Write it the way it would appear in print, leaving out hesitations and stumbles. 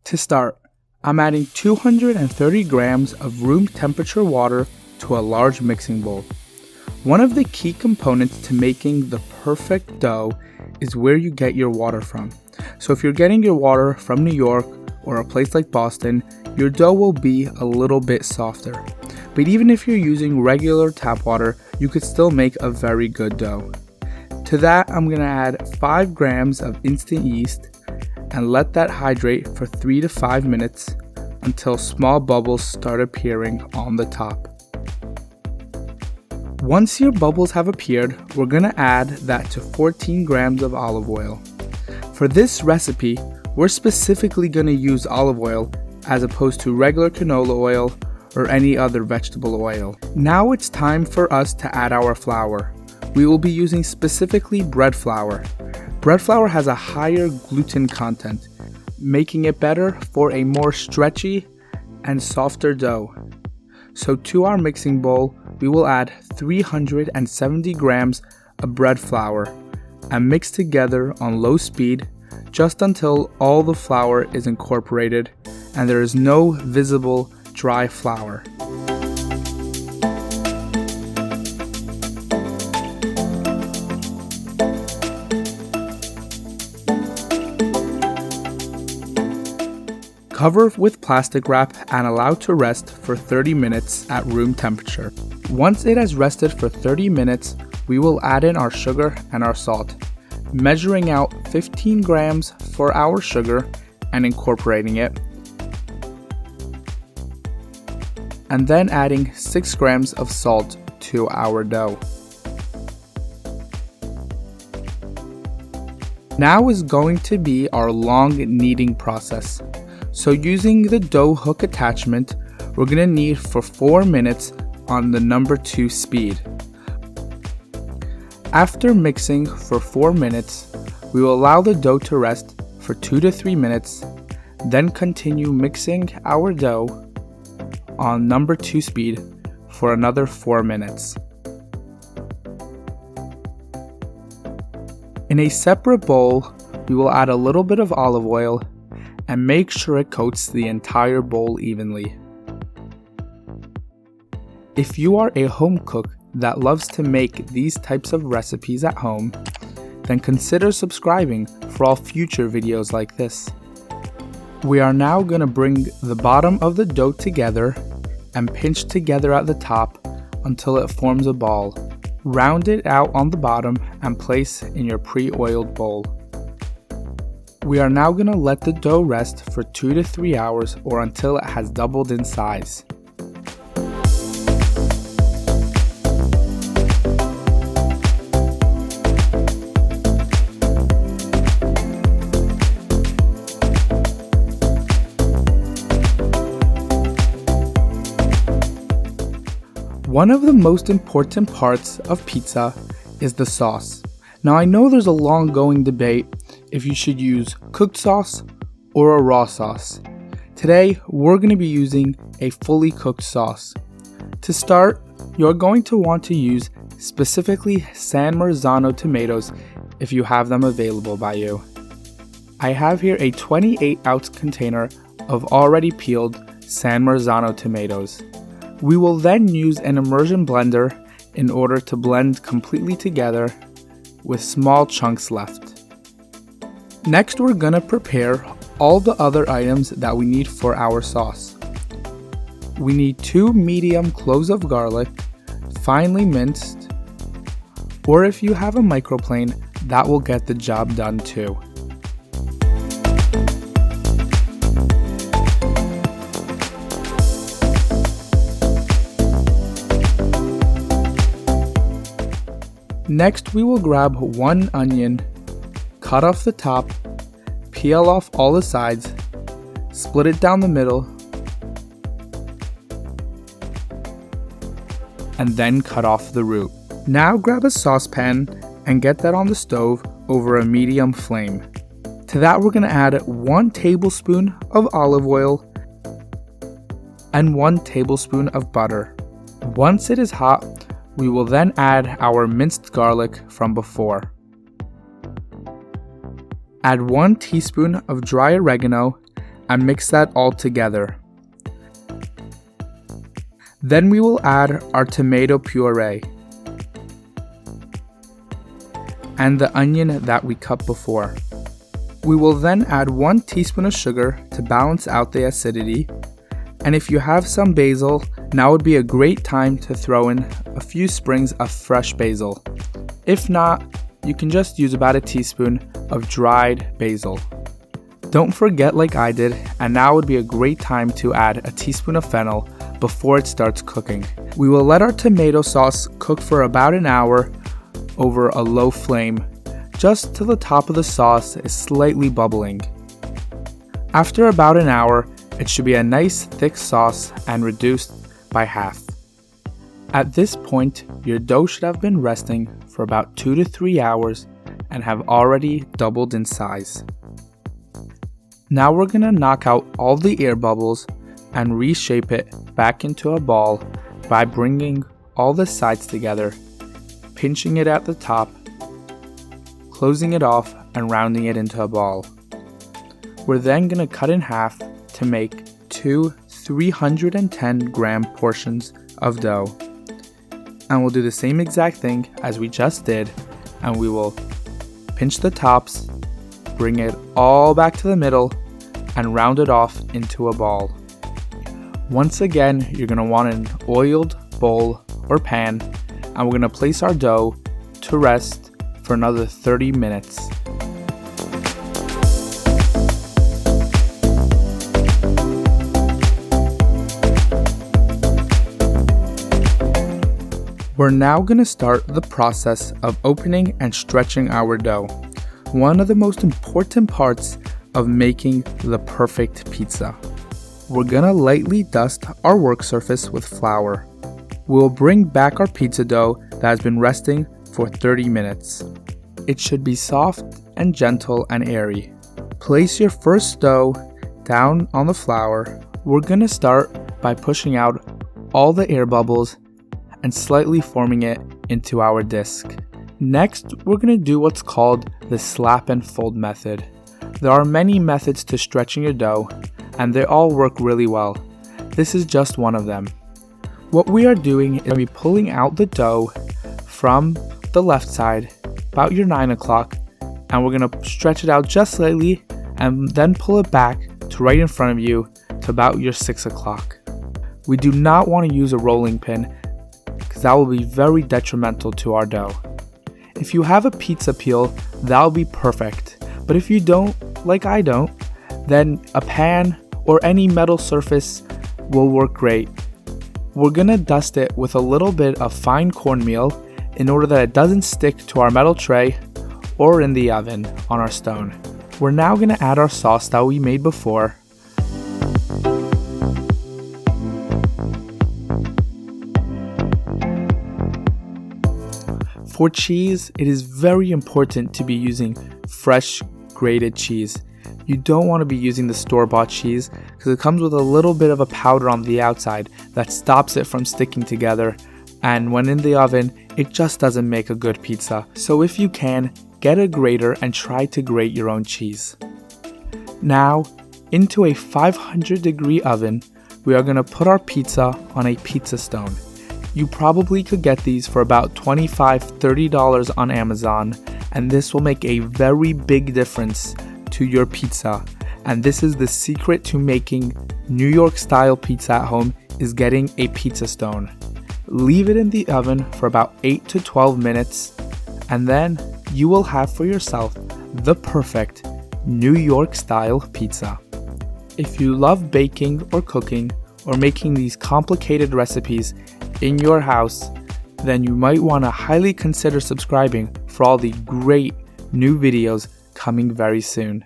To start, I'm adding 230 grams of room temperature water to a large mixing bowl. One of the key components to making the perfect dough is where you get your water from. So if you're getting your water from New York or a place like Boston, your dough will be a little bit softer. But even if you're using regular tap water, you could still make a very good dough. To that, I'm going to add 5 grams of instant yeast and let that hydrate for 3 to 5 minutes until small bubbles start appearing on the top. Once your bubbles have appeared, we're going to add that to 14 grams of olive oil. For this recipe, we're specifically going to use olive oil as opposed to regular canola oil or any other vegetable oil. Now it's time for us to add our flour. We will be using specifically bread flour. Bread flour has a higher gluten content, making it better for a more stretchy and softer dough. So to our mixing bowl, we will add 370 grams of bread flour and mix together on low speed just until all the flour is incorporated and there is no visible dry flour. Cover with plastic wrap and allow to rest for 30 minutes at room temperature. Once it has rested for 30 minutes, we will add in our sugar and our salt, measuring out 15 grams for our sugar and incorporating it, and then adding 6 grams of salt to our dough. Now is going to be our long kneading process. So using the dough hook attachment, we're going to knead for 4 minutes on the number 2 speed. After mixing for 4 minutes, we will allow the dough to rest for 2 to 3 minutes, then continue mixing our dough on number 2 speed for another 4 minutes. In a separate bowl, we will add a little bit of olive oil and make sure it coats the entire bowl evenly. If you are a home cook that loves to make these types of recipes at home, then consider subscribing for all future videos like this. We are now going to bring the bottom of the dough together and pinch together at the top until it forms a ball. Round it out on the bottom and place in your pre-oiled bowl. We are now going to let the dough rest for 2 to 3 hours or until it has doubled in size. One of the most important parts of pizza is the sauce. Now I know there's a long going debate if you should use cooked sauce or a raw sauce. Today we're going to be using a fully cooked sauce. To start, you're going to want to use specifically San Marzano tomatoes if you have them available by you. I have here a 28-ounce container of already peeled San Marzano tomatoes. We will then use an immersion blender in order to blend completely together with small chunks left. Next, we're gonna prepare all the other items that we need for our sauce. We need 2 medium cloves of garlic, finely minced, or if you have a microplane, that will get the job done too. Next, we will grab 1 onion, cut off the top, peel off all the sides, split it down the middle, and then cut off the root. Now grab a saucepan and get that on the stove over a medium flame. To that, we're going to add 1 tablespoon of olive oil and 1 tablespoon of butter. Once it is hot, we will then add our minced garlic from before. Add 1 teaspoon of dry oregano and mix that all together. Then we will add our tomato puree and the onion that we cut before. We will then add 1 teaspoon of sugar to balance out the acidity, and if you have some basil, now would be a great time to throw in a few sprigs of fresh basil. If not, you can just use about a teaspoon of dried basil. Don't forget, like I did, and now would be a great time to add a teaspoon of fennel before it starts cooking. We will let our tomato sauce cook for about an hour over a low flame, just till the top of the sauce is slightly bubbling. After about an hour, it should be a nice thick sauce and reduced by half. At this point, your dough should have been resting for about 2 to 3 hours and have already doubled in size. Now we're going to knock out all the air bubbles and reshape it back into a ball by bringing all the sides together, pinching it at the top, closing it off, and rounding it into a ball. We're then going to cut in half to make 2 310 gram portions of dough. And we'll do the same exact thing as we just did, and we will pinch the tops, bring it all back to the middle, and round it off into a ball. Once again, you're going to want an oiled bowl or pan, and we're going to place our dough to rest for another 30 minutes. We're now going to start the process of opening and stretching our dough, one of the most important parts of making the perfect pizza. We're going to lightly dust our work surface with flour. We'll bring back our pizza dough that has been resting for 30 minutes. It should be soft and gentle and airy. Place your first dough down on the flour. We're going to start by pushing out all the air bubbles and slightly forming it into our disc. Next, we're going to do what's called the slap and fold method. There are many methods to stretching your dough, and they all work really well. This is just one of them. What we are doing is we're pulling out the dough from the left side, about your 9 o'clock, and we're going to stretch it out just slightly and then pull it back to right in front of you to about your 6 o'clock. We do not want to use a rolling pin because that will be very detrimental to our dough. If you have a pizza peel, that will be perfect, but if you don't, like I don't, then a pan or any metal surface will work great. We're going to dust it with a little bit of fine cornmeal in order that it doesn't stick to our metal tray or in the oven on our stone. We're now going to add our sauce that we made before. For cheese, it is very important to be using fresh grated cheese. You don't want to be using the store-bought cheese because it comes with a little bit of a powder on the outside that stops it from sticking together, and when in the oven, it just doesn't make a good pizza. So if you can, get a grater and try to grate your own cheese. Now, into a 500-degree oven, we are going to put our pizza on a pizza stone. You probably could get these for about $25–30 on Amazon, and this will make a very big difference to your pizza. And this is the secret to making New York style pizza at home, is getting a pizza stone. Leave it in the oven for about 8 to 12 minutes, and then you will have for yourself the perfect New York style pizza. If you love baking or cooking or making these complicated recipes in your house, then you might want to highly consider subscribing for all the great new videos coming very soon.